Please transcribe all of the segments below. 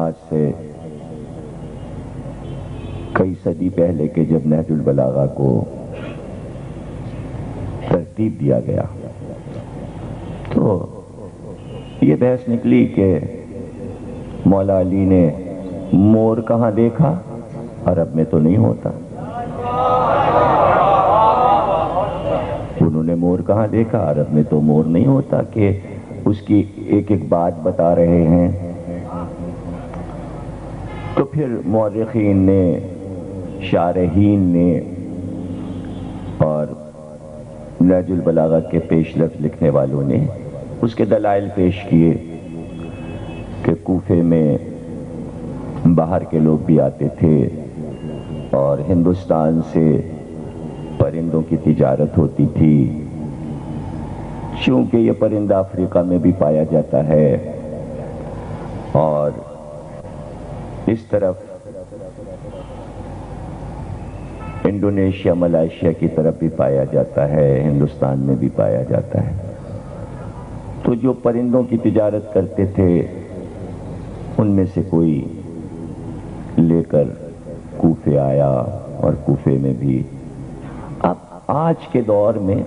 آج سے کئی صدی پہلے کے جب نہج البلاغہ کو ترتیب دیا گیا تو یہ بحث نکلی کہ مولا علی نے مور کہاں دیکھا؟ عرب میں تو نہیں ہوتا. انہوں نے مور کہاں دیکھا؟ عرب میں تو مور نہیں ہوتا. کہ اس کی ایک ایک بات بتا رہے ہیں. تو پھر مورخین نے، شارحین نے اور نہج البلاغہ کے پیش لفظ لکھنے والوں نے اس کے دلائل پیش کیے کہ کوفے میں باہر کے لوگ بھی آتے تھے اور ہندوستان سے پرندوں کی تجارت ہوتی تھی. چونکہ یہ پرندہ افریقہ میں بھی پایا جاتا ہے اور اس طرف انڈونیشیا، ملائیشیا کی طرف بھی پایا جاتا ہے، ہندوستان میں بھی پایا جاتا ہے. تو جو پرندوں کی تجارت کرتے تھے ان میں سے کوئی لے کر کوفے آیا اور کوفے میں بھی. اب آج کے دور میں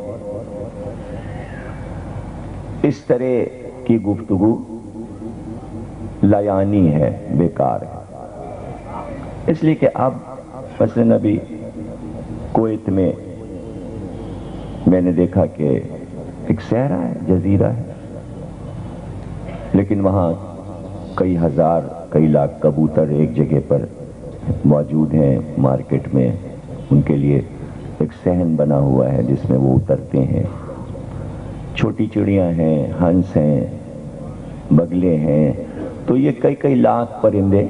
اس طرح کی گفتگو لایانی ہے، بیکار ہے. اس لیے کہ اب مثلا ابھی کویت میں میں نے دیکھا کہ ایک صحرا ہے، جزیرہ ہے، لیکن وہاں کئی ہزار، کئی لاکھ کبوتر ایک جگہ پر موجود ہیں. مارکیٹ میں ان کے لیے ایک صحن بنا ہوا ہے جس میں وہ اترتے ہیں. چھوٹی چڑیاں ہیں، ہنس ہیں، بگلے ہیں. تو یہ کئی کئی لاکھ پرندے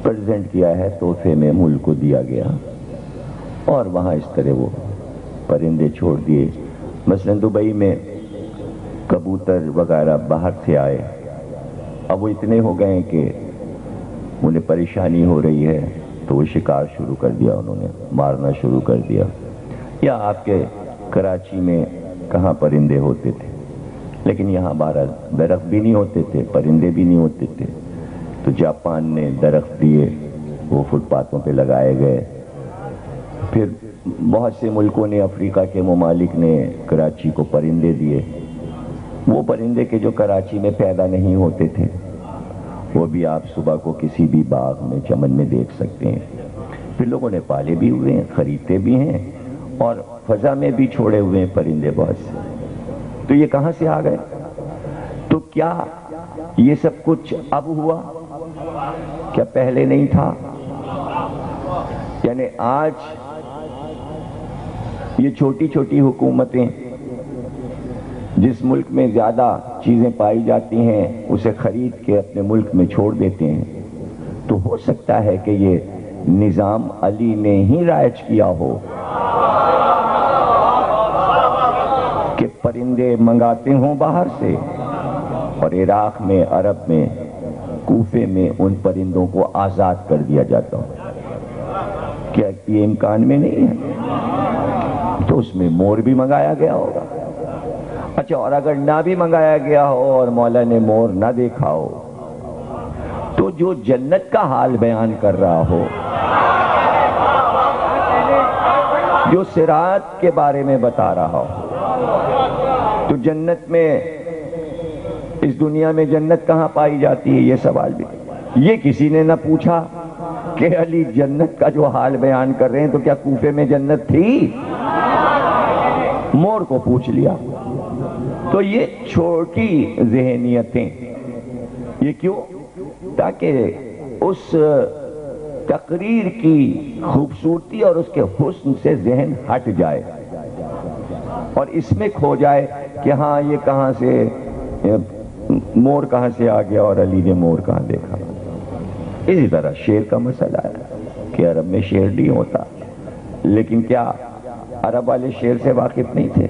پریزنٹ کیا ہے، تحفے میں ملک کو دیا گیا اور وہاں اس طرح وہ پرندے چھوڑ دیے. مثلا دبئی میں کبوتر وغیرہ باہر سے آئے، اب وہ اتنے ہو گئے ہیں کہ انہیں پریشانی ہو رہی ہے تو وہ شکار شروع کر دیا، انہوں نے مارنا شروع کر دیا. یا آپ کے کراچی میں کہاں پرندے ہوتے تھے، لیکن یہاں بہرحال درخت بھی نہیں ہوتے تھے، پرندے بھی نہیں ہوتے تھے. تو جاپان نے درخت دیے، وہ فٹ پاتھوں پہ لگائے گئے. پھر بہت سے ملکوں نے، افریقہ کے ممالک نے کراچی کو پرندے دیے. وہ پرندے کے جو کراچی میں پیدا نہیں ہوتے تھے وہ بھی آپ صبح کو کسی بھی باغ میں، چمن میں دیکھ سکتے ہیں. پھر لوگوں نے پالے بھی ہوئے ہیں، خریدتے بھی ہیں اور فضا میں بھی چھوڑے ہوئے ہیں پرندے بہت سے. تو یہ کہاں سے آ گئے؟ تو کیا یہ سب کچھ اب ہوا؟ کیا پہلے نہیں تھا؟ یعنی آج یہ چھوٹی چھوٹی حکومتیں جس ملک میں زیادہ چیزیں پائی جاتی ہیں اسے خرید کے اپنے ملک میں چھوڑ دیتے ہیں. تو ہو سکتا ہے کہ یہ نظام علی نے ہی رائج کیا ہو کہ پرندے منگاتے ہوں باہر سے اور عراق میں، عرب میں، کوفے میں ان پرندوں کو آزاد کر دیا جاتا ہو. کیا یہ امکان میں نہیں ہے؟ تو اس میں مور بھی منگایا گیا ہوگا. اچھا، اور اگر نہ بھی منگایا گیا ہو اور مولا نے مور نہ دیکھا ہو تو جو جنت کا حال بیان کر رہا ہو، جو صراط کے بارے میں بتا رہا ہو، تو جنت میں، اس دنیا میں جنت کہاں پائی جاتی ہے؟ یہ سوال بھی یہ کسی نے نہ پوچھا کہ علی جنت کا جو حال بیان کر رہے ہیں تو کیا کوفے میں جنت تھی؟ مور کو پوچھ لیا. تو یہ چھوٹی ذہنیتیں، یہ کیوں؟ تاکہ اس تقریر کی خوبصورتی اور اس کے حسن سے ذہن ہٹ جائے اور اس میں کھو جائے کہ ہاں یہ کہاں سے مور کہاں سے آ گیا اور علی نے مور کہاں دیکھا. اسی طرح شیر کا مسئلہ ہے کہ عرب میں شیر نہیں ہوتا، لیکن کیا عرب والے شیر سے واقف نہیں تھے؟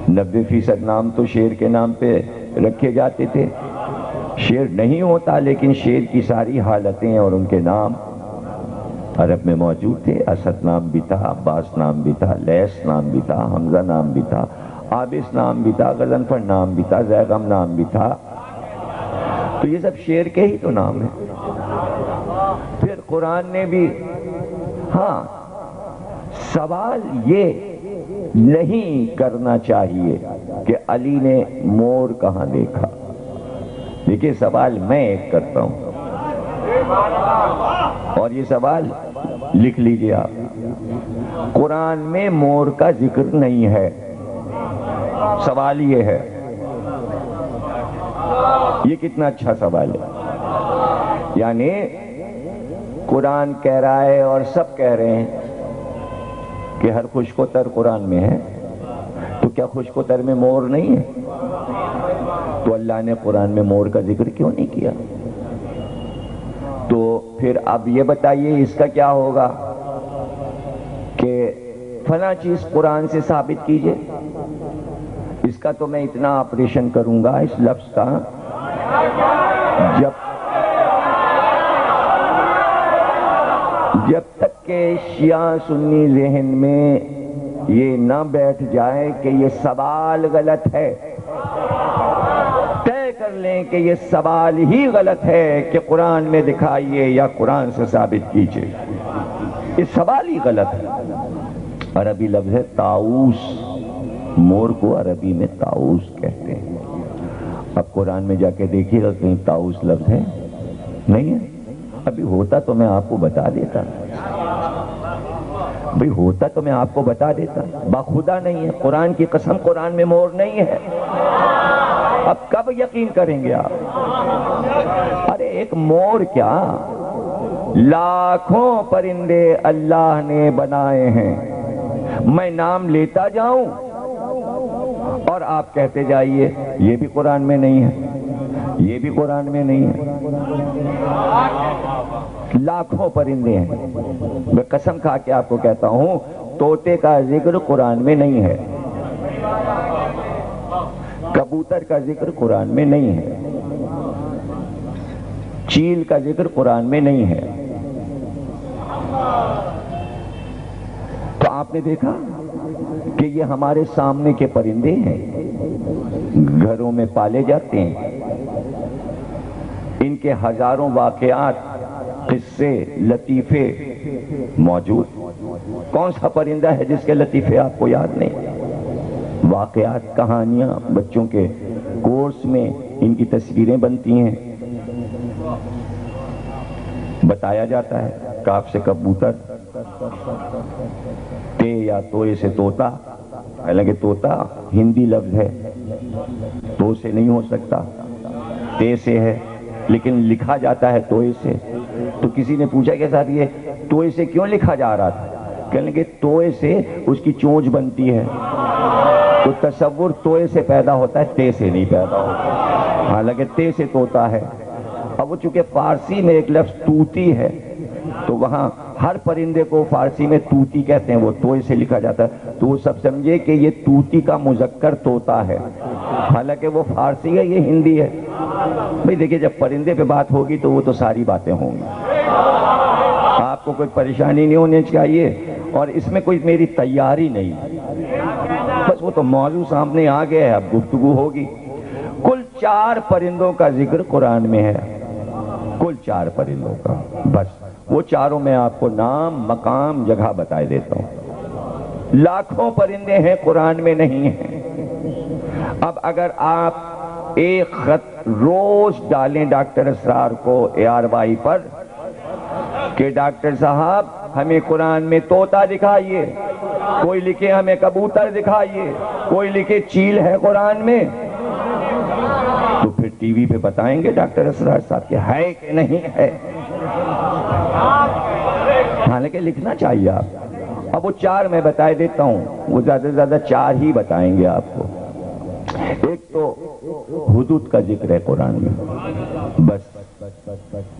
90% نام تو شیر کے نام پہ رکھے جاتے تھے. شیر نہیں ہوتا لیکن شیر کی ساری حالتیں اور ان کے نام عرب میں موجود تھے. اسد نام بھی تھا، عباس نام بھی تھا، لیث نام بھی تھا، حمزہ نام بھی تھا، عابس نام بھی تھا، غضنفر نام بھی تھا، زیغم نام بھی تھا. تو یہ سب شیر کے ہی تو نام ہیں۔ پھر قرآن نے بھی ہاں سوال یہ نہیں کرنا چاہیے کہ علی نے مور کہاں دیکھا، دیکھیے سوال میں ایک کرتا ہوں اور یہ سوال لکھ لیجئے آپ، قرآن میں مور کا ذکر نہیں ہے، سوال یہ ہے، یہ کتنا اچھا سوال ہے، یعنی قرآن کہہ رہا ہے اور سب کہہ رہے ہیں کہ ہر خشک و تر قرآن میں ہے، تو کیا خشک و تر میں مور نہیں ہے؟ تو اللہ نے قرآن میں مور کا ذکر کیوں نہیں کیا؟ تو پھر اب یہ بتائیے اس کا کیا ہوگا کہ فلاں چیز قرآن سے ثابت کیجئے، اس کا تو میں اتنا آپریشن کروں گا اس لفظ کا، جب تک کہ شیعہ سنی ذہن میں یہ نہ بیٹھ جائے کہ یہ سوال غلط ہے، طے کر لیں کہ یہ سوال ہی غلط ہے کہ قرآن میں دکھائیے یا قرآن سے ثابت کیجئے، یہ سوال ہی غلط ہے۔ عربی لفظ ہے طاؤس، مور کو عربی میں طاؤس کہتے ہیں۔ اب قرآن میں جا کے دیکھیے گا کہیں طاؤس لفظ ہے؟ نہیں ہے، ابھی ہوتا تو میں آپ کو بتا دیتا، بھئی ہوتا تو میں آپ کو بتا دیتا، باخدا نہیں ہے، قرآن کی قسم قرآن میں مور نہیں ہے، اب کب یقین کریں گے آپ؟ ارے ایک مور کیا، لاکھوں پرندے اللہ نے بنائے ہیں، میں نام لیتا جاؤں اور آپ کہتے جائیے یہ بھی قرآن میں نہیں ہے، یہ بھی قرآن میں نہیں ہے، لاکھوں پرندے ہیں، میں قسم کھا کے آپ کو کہتا ہوں طوطے کا ذکر قرآن میں نہیں ہے، کبوتر کا ذکر قرآن میں نہیں ہے، چیل کا ذکر قرآن میں نہیں ہے۔ تو آپ نے دیکھا کہ یہ ہمارے سامنے کے پرندے ہیں، گھروں میں پالے جاتے ہیں، ان کے ہزاروں واقعات، قصے، لطیفے موجود، کون سا پرندہ ہے جس کے لطیفے آپ کو یاد نہیں؟ واقعات، کہانیاں بچوں کے کورس میں ان کی تصویریں بنتی ہیں، بتایا جاتا ہے کاف سے کبوتر، تے یا توئے سے طوطا، حالانکہ طوطا ہندی لفظ ہے، تو سے نہیں ہو سکتا، تے سے ہے، لیکن لکھا جاتا ہے توئے سے۔ تو کسی نے پوچھا کہ صاحب یہ توئے سے کیوں لکھا جا رہا تھا؟ کہنے لگے توئے سے اس کی چونچ بنتی ہے، تو تصور توئے سے پیدا ہوتا ہے، تے سے نہیں پیدا ہوتا، حالانکہ تے سے طوطا ہے۔ اب وہ چونکہ فارسی میں ایک لفظ توتی ہے تو وہاں ہر پرندے کو فارسی میں توتی کہتے ہیں، وہ توئے سے لکھا جاتا ہے، تو وہ سب سمجھے کہ یہ توتی کا مذکر طوطا ہے، حالانکہ وہ فارسی ہے، یہ ہندی ہے۔ بھئی دیکھیں جب پرندے پہ بات ہوگی تو وہ تو ساری باتیں ہوں گی، آپ کو کوئی پریشانی نہیں ہونی چاہیے، اور اس میں کوئی میری تیاری نہیں، بس وہ تو موضوع سامنے آ گیا ہے، اب گفتگو ہوگی۔ کل 4 پرندوں کا ذکر قرآن میں ہے، کل 4 پرندوں کا، بس وہ چاروں میں آپ کو نام، مقام، جگہ بتائے دیتا ہوں، لاکھوں پرندے ہیں قرآن میں نہیں ہیں۔ اب اگر آپ ایک خط روز ڈالیں ڈاکٹر اسرار کو ARY پر کہ ڈاکٹر صاحب ہمیں قرآن میں طوطا دکھائیے، کوئی لکھے ہمیں کبوتر دکھائیے، کوئی لکھے چیل ہے قرآن میں، تو پھر ٹی وی پہ بتائیں گے ڈاکٹر اسرار صاحب کہ ہے کہ نہیں ہے، حالانکہ لکھنا چاہیے آپ۔ اب وہ 4 میں بتائے دیتا ہوں، وہ زیادہ سے زیادہ 4 ہی بتائیں گے آپ کو۔ ایک تو حدود کا ذکر ہے قرآن میں، بس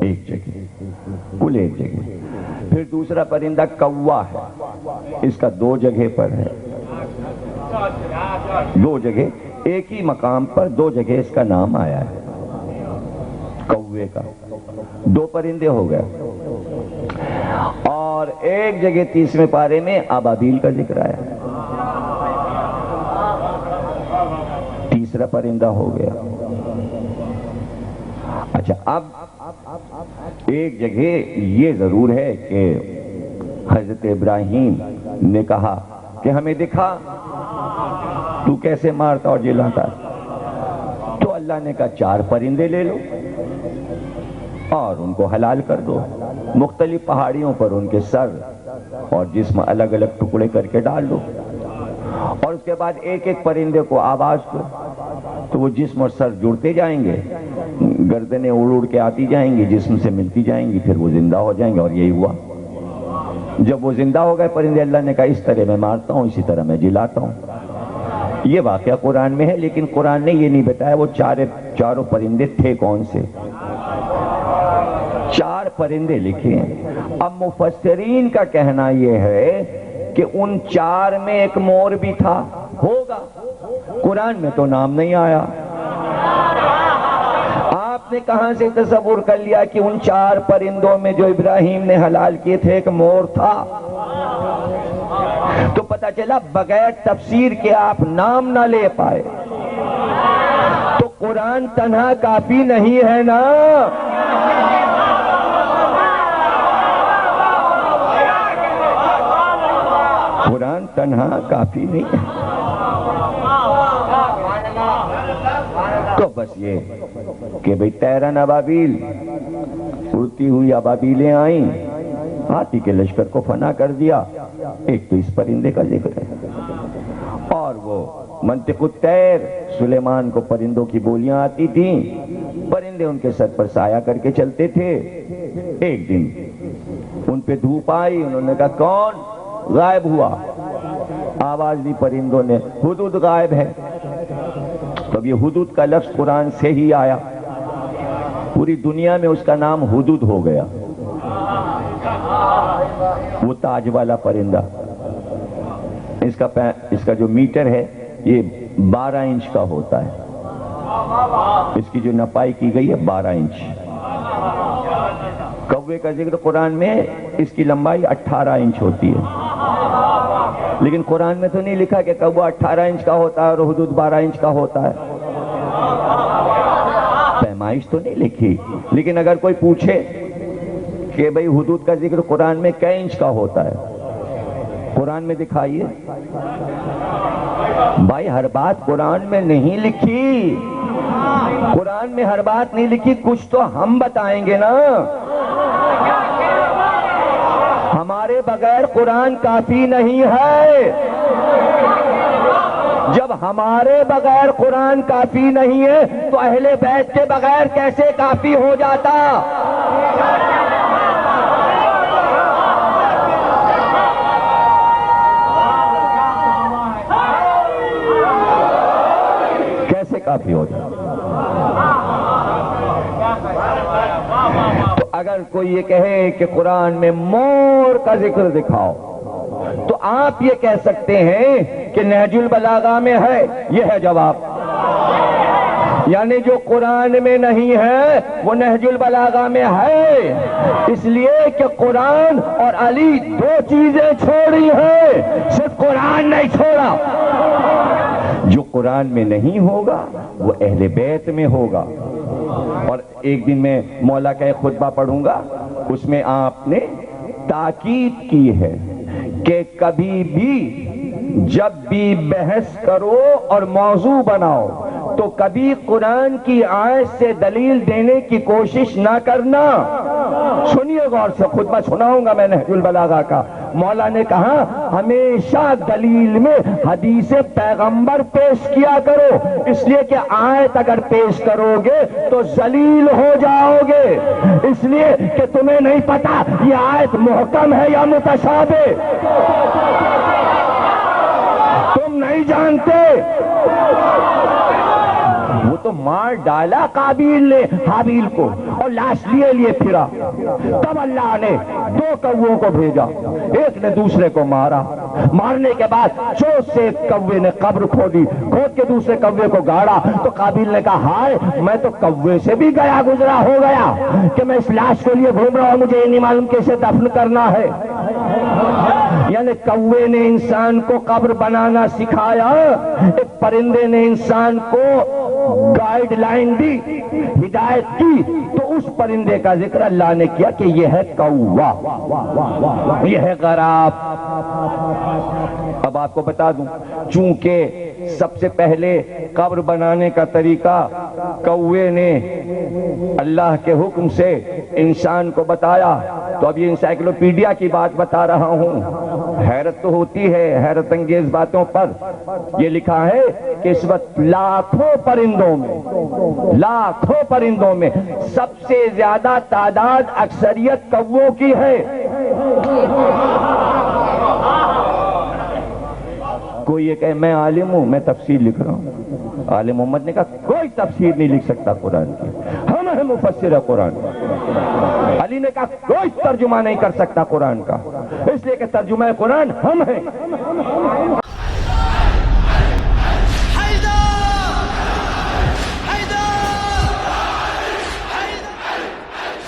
ایک جگہ، کل ایک جگہ۔ پھر دوسرا پرندہ کوا ہے، اس کا 2 جگہ پر ہے، 2 جگہ، ایک ہی مقام پر 2 جگہ اس کا نام آیا ہے کوے کا، 2 پرندے ہو گئے۔ اور ایک جگہ 30ویں پارے میں ابابیل کا ذکر آیا ہے، تیسرا پرندہ ہو گیا۔ اچھا، اب ایک جگہ یہ ضرور ہے کہ حضرت ابراہیم نے کہا کہ ہمیں دکھا تو کیسے مارتا اور جلاتا، تو اللہ نے کہا 4 پرندے لے لو اور ان کو حلال کر دو، مختلف پہاڑیوں پر ان کے سر اور جسم الگ الگ ٹکڑے کر کے ڈال دو، اور اس کے بعد ایک ایک پرندے کو آواز دو تو وہ جسم اور سر جڑتے جائیں گے، گردنیں اڑ اڑ کے آتی جائیں گی، جسم سے ملتی جائیں گی، پھر وہ زندہ ہو جائیں گے۔ اور یہی ہوا، جب وہ زندہ ہو گئے پرندے، اللہ نے کہا اس طرح میں مارتا ہوں اسی طرح میں جلاتا ہوں۔ یہ واقعہ قرآن میں ہے، لیکن قرآن نے یہ نہیں بتایا وہ چاروں پرندے تھے کون سے۔ 4 پرندے لکھے ہیں۔ اب مفسرین کا کہنا یہ ہے کہ ان 4 میں ایک مور بھی تھا، ہوگا، قرآن میں تو نام نہیں آیا۔ آپ نے کہاں سے تصور کر لیا کہ ان 4 پرندوں میں جو ابراہیم نے حلال کیے تھے ایک مور تھا؟ تو پتہ چلا بغیر تفسیر کے آپ نام نہ لے پائے تو قرآن تنہا کافی نہیں ہے نا۔ قرآن تنہا کافی نہیں ہے۔ تو بس یہ کہ بھئی تیرن ابابیل، اڑتی ہوئی ابابیلیں آئیں، ہاتھی کے لشکر کو فنا کر دیا۔ ایک تو اس پرندے کا ذکر ہے، اور وہ منطق الطیر، سلیمان کو پرندوں کی بولیاں آتی تھیں، پرندے ان کے سر پر سایہ کر کے چلتے تھے۔ ایک دن ان پہ دھوپ آئی، انہوں نے کہا کون؟ غائب ہوا، آواز دی پرندوں نے، حدود غائب ہے۔ اب یہ حدود کا لفظ قرآن سے ہی آیا، پوری دنیا میں اس کا نام حدود ہو گیا۔ وہ تاج والا پرندہ، اس کا جو میٹر ہے یہ 12 انچ کا ہوتا ہے، اس کی جو نپائی کی گئی ہے 12 انچ۔ کوے کا ذکر قرآن میں، اس کی لمبائی 18 انچ ہوتی ہے، لیکن قرآن میں تو نہیں لکھا کہ کوا 18 انچ کا ہوتا ہے اور حدود 12 انچ کا ہوتا ہے، پیمائش تو نہیں لکھی۔ لیکن اگر کوئی پوچھے کہ بھئی حدود کا ذکر قرآن میں کئی انچ کا ہوتا ہے، قرآن میں دکھائیے۔ بھائی ہر بات قرآن میں نہیں لکھی، قرآن میں ہر بات نہیں لکھی، کچھ تو ہم بتائیں گے نا۔ ہمارے بغیر قرآن کافی نہیں ہے۔ جب ہمارے بغیر قرآن کافی نہیں ہے تو اہل بیت کے بغیر کیسے کافی ہو جاتا؟ کیسے کافی ہو جاتا؟ تو اگر کوئی یہ کہے کہ قرآن میں مور کا ذکر دکھاؤ تو آپ یہ کہہ سکتے ہیں کہ نہج البلاغہ میں ہے، یہ ہے جواب۔ یعنی جو قرآن میں نہیں ہے وہ نہج البلاغہ میں ہے، اس لیے کہ قرآن اور علی 2 چیزیں چھوڑی ہیں، صرف قرآن نہیں چھوڑا۔ جو قرآن میں نہیں ہوگا وہ اہل بیت میں ہوگا۔ اور ایک دن میں مولا کا ایک خطبہ پڑھوں گا، اس میں آپ نے تاکید کی ہے کہ کبھی بھی جب بھی بحث کرو اور موضوع بناؤ تو کبھی قرآن کی آیت سے دلیل دینے کی کوشش نہ کرنا۔ سنیے غور سے، خطبہ سناؤں گا میں نہج البلاغہ کا۔ مولا نے کہا ہمیشہ دلیل میں حدیث پیغمبر پیش کیا کرو، اس لیے کہ آیت اگر پیش کرو گے تو ذلیل ہو جاؤ گے، اس لیے کہ تمہیں نہیں پتا یہ آیت محکم ہے یا متشابہ، تم نہیں جانتے۔ وہ تو مار ڈالا قابیل نے حابیل کو اور لاش لیے پھرا، تب اللہ نے 2 کووں کو بھیجا، ایک نے دوسرے کو مارا، مارنے کے بعد چوٹ سے ایک کوے نے قبر کھودی، کھود کے دوسرے کوے کو گاڑا، تو قابیل نے کہا ہائے میں تو کوے سے بھی گیا گزرا ہو گیا کہ میں اس لاش کے لیے گھوم رہا ہوں، مجھے یہ نہیں معلوم کہ اسے دفن کرنا ہے۔ یعنی کوے نے انسان کو قبر بنانا سکھایا، ایک پرندے نے انسان کو گائیڈ لائن دی، ہدایت کی، تو اس پرندے کا ذکر اللہ نے کیا کہ یہ ہے کوا، یہ ہے غراب۔ اب آپ کو بتا دوں، چونکہ سب سے پہلے قبر بنانے کا طریقہ کوے نے اللہ کے حکم سے انسان کو بتایا، تو اب یہ انسائکلوپیڈیا کی بات بتا رہا ہوں۔ حیرت تو ہوتی ہے حیرت انگیز باتوں پر۔ یہ لکھا ہے کہ اس وقت لاکھوں پرندوں میں سب سے زیادہ تعداد اکثریت کووں کی ہے۔ کوئی یہ کہے میں عالم ہوں، میں تفسیر لکھ رہا ہوں، عالم محمد نے کہا کوئی تفسیر نہیں لکھ سکتا قرآن کی، ہم ہیں مفسر قرآن۔ علی نے کہا کوئی ترجمہ نہیں کر سکتا قرآن کا، اس لیے کہ ترجمہ قرآن ہم ہیں۔